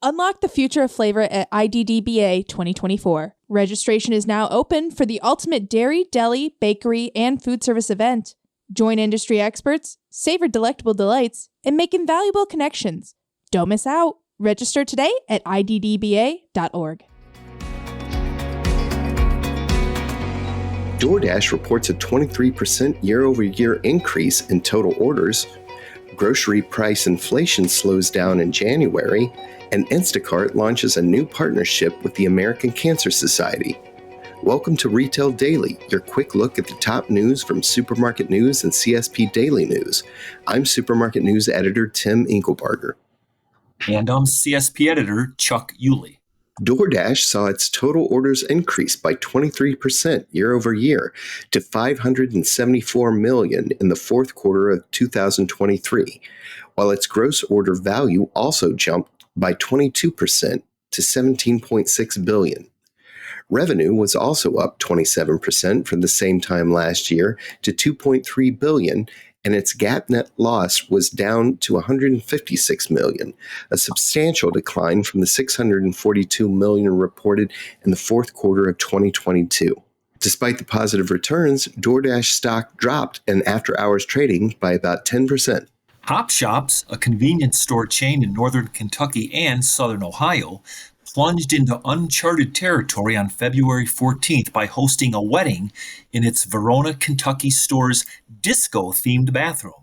Unlock the future of flavor at IDDBA 2024. Registration is now open for the ultimate dairy, deli, bakery, and food service event. Join industry experts, savor delectable delights, and make invaluable connections. Don't miss out. Register today at iddba.org. DoorDash reports a 23% year-over-year increase in total orders. Grocery price inflation slows down in January, and Instacart launches a new partnership with the American Cancer Society. Welcome to Retail Daily, your quick look at the top news from Supermarket News and CSP Daily News. I'm Supermarket News Editor Tim Inkelbarger. And I'm CSP Editor Chuck Yulee. DoorDash saw its total orders increase by 23% year over year to 574 million in the fourth quarter of 2023, while its gross order value also jumped by 22% to 17.6 billion. Revenue was also up 27% from the same time last year to 2.3 billion, and its GAAP net loss was down to 156 million, a substantial decline from the 642 million reported in the fourth quarter of 2022. Despite the positive returns, DoorDash stock dropped in after-hours trading by about 10%. Hop Shops, a convenience store chain in northern Kentucky and southern Ohio, plunged into uncharted territory on February 14th by hosting a wedding in its Verona, Kentucky store's disco-themed bathroom.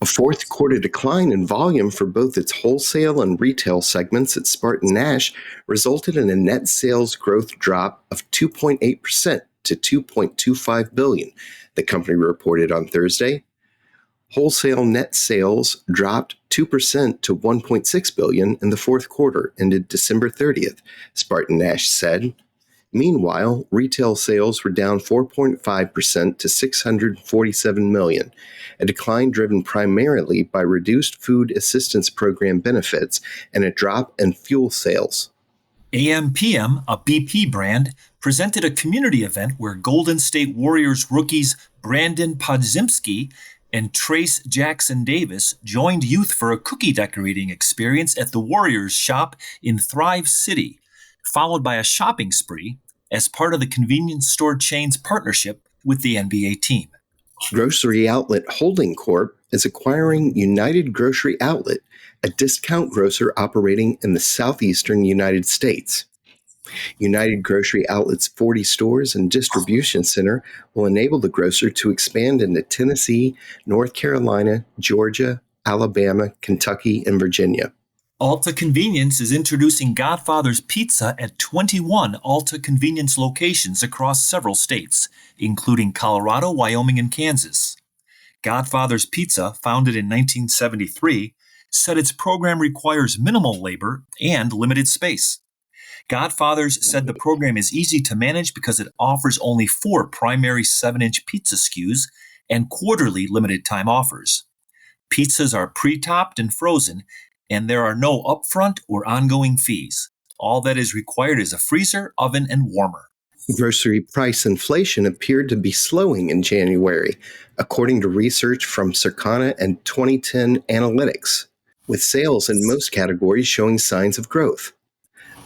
A fourth quarter decline in volume for both its wholesale and retail segments at Spartan-Nash resulted in a net sales growth drop of 2.8% to 2.25 billion, the company reported on Thursday. Wholesale net sales dropped 2% to 1.6 billion in the fourth quarter, ended December 30th, Spartan-Nash said. Meanwhile, retail sales were down 4.5% to 647 million, a decline driven primarily by reduced food assistance program benefits and a drop in fuel sales. AM/PM, a BP brand, presented a community event where Golden State Warriors rookies Brandon Podziemski and Trace Jackson Davis joined youth for a cookie decorating experience at the Warriors shop in Thrive City, followed by a shopping spree as part of the convenience store chain's partnership with the NBA team. Grocery Outlet Holding Corp. is acquiring United Grocery Outlet, a discount grocer operating in the southeastern United States. United Grocery Outlet's 40 stores and distribution center will enable the grocer to expand into Tennessee, North Carolina, Georgia, Alabama, Kentucky, and Virginia. Alta Convenience is introducing Godfather's Pizza at 21 Alta Convenience locations across several states, including Colorado, Wyoming, and Kansas. Godfather's Pizza, founded in 1973, said its program requires minimal labor and limited space. Godfather's said the program is easy to manage because it offers only 4 primary 7-inch pizza SKUs and quarterly limited-time offers. Pizzas are pre-topped and frozen, and there are no upfront or ongoing fees. All that is required is a freezer, oven, and warmer. Grocery price inflation appeared to be slowing in January, according to research from Circana and 2010 Analytics, with sales in most categories showing signs of growth.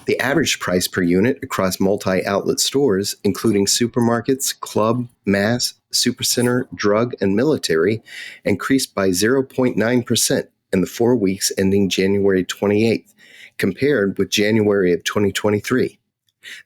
The average price per unit across multi-outlet stores, including supermarkets, club, mass, supercenter, drug, and military, increased by 0.9% in the 4 weeks ending January 28th, compared with January of 2023.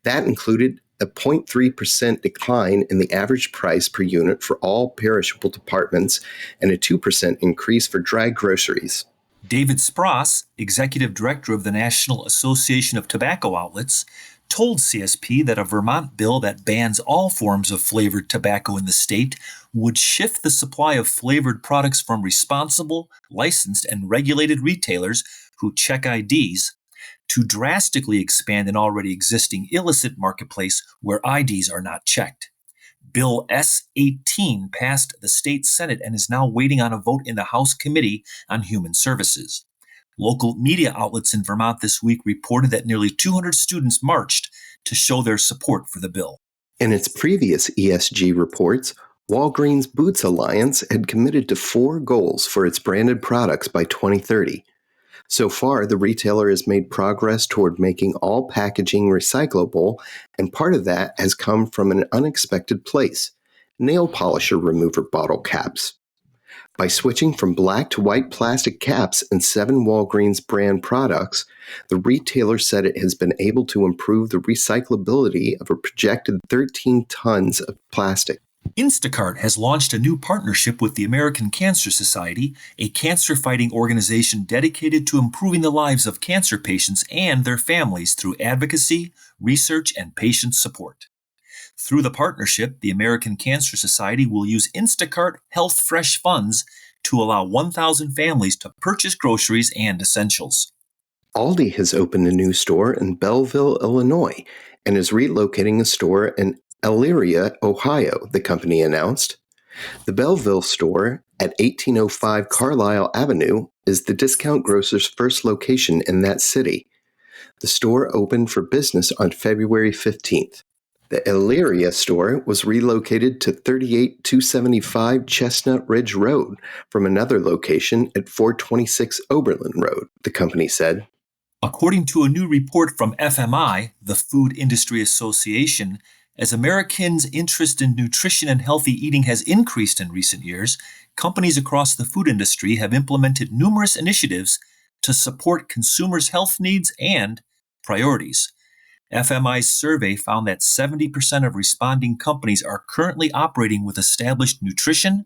That included a 0.3% decline in the average price per unit for all perishable departments and a 2% increase for dry groceries. David Spross, executive director of the National Association of Tobacco Outlets, told CSP that a Vermont bill that bans all forms of flavored tobacco in the state would shift the supply of flavored products from responsible, licensed, and regulated retailers who check IDs to drastically expand an already existing illicit marketplace where IDs are not checked. Bill S-18 passed the state Senate and is now waiting on a vote in the House Committee on Human Services. Local media outlets in Vermont this week reported that nearly 200 students marched to show their support for the bill. In its previous ESG reports, Walgreens Boots Alliance had committed to 4 goals for its branded products by 2030. So far, the retailer has made progress toward making all packaging recyclable, and part of that has come from an unexpected place: nail polisher remover bottle caps. By switching from black to white plastic caps in 7 Walgreens brand products, the retailer said it has been able to improve the recyclability of a projected 13 tons of plastic. Instacart has launched a new partnership with the American Cancer Society, a cancer-fighting organization dedicated to improving the lives of cancer patients and their families through advocacy, research, and patient support. Through the partnership, the American Cancer Society will use Instacart Health Fresh funds to allow 1,000 families to purchase groceries and essentials. Aldi has opened a new store in Belleville, Illinois, and is relocating a store in Elyria, Ohio, the company announced. The Belleville store at 1805 Carlisle Avenue is the discount grocer's first location in that city. The store opened for business on February 15th. The Elyria store was relocated to 38275 Chestnut Ridge Road from another location at 426 Oberlin Road, the company said. According to a new report from FMI, the Food Industry Association, as Americans' interest in nutrition and healthy eating has increased in recent years, companies across the food industry have implemented numerous initiatives to support consumers' health needs and priorities. FMI's survey found that 70% of responding companies are currently operating with established nutrition,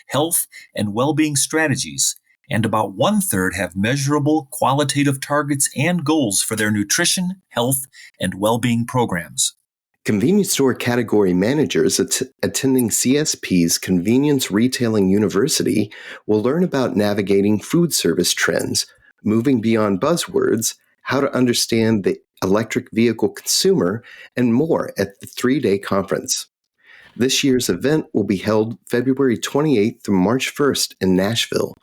health, and well-being strategies, and about 1/3 have measurable qualitative targets and goals for their nutrition, health, and well-being programs. Convenience store category managers attending CSP's Convenience Retailing University will learn about navigating food service trends, moving beyond buzzwords, how to understand the electric vehicle consumer, and more at the 3-day conference. This year's event will be held February 28th through March 1st in Nashville.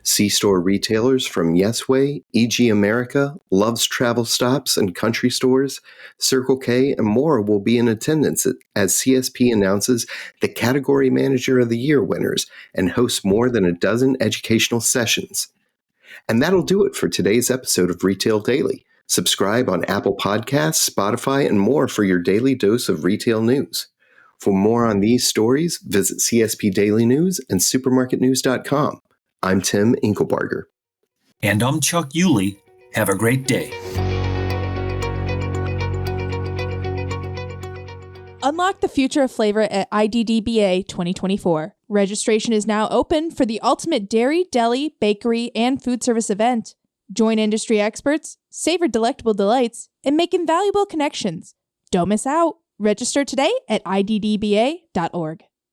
C-store retailers from Yesway, E.G. America, Love's Travel Stops and Country Stores, Circle K, and more will be in attendance as CSP announces the Category Manager of the Year winners and hosts more than a dozen educational sessions. And that'll do it for today's episode of Retail Daily. Subscribe on Apple Podcasts, Spotify, and more for your daily dose of retail news. For more on these stories, visit CSP Daily News and supermarketnews.com. I'm Tim Inkelbarger. And I'm Chuck Yulee. Have a great day. Unlock the future of flavor at IDDBA 2024. Registration is now open for the ultimate dairy, deli, bakery, and food service event. Join industry experts, savor delectable delights, and make invaluable connections. Don't miss out. Register today at IDDBA.org.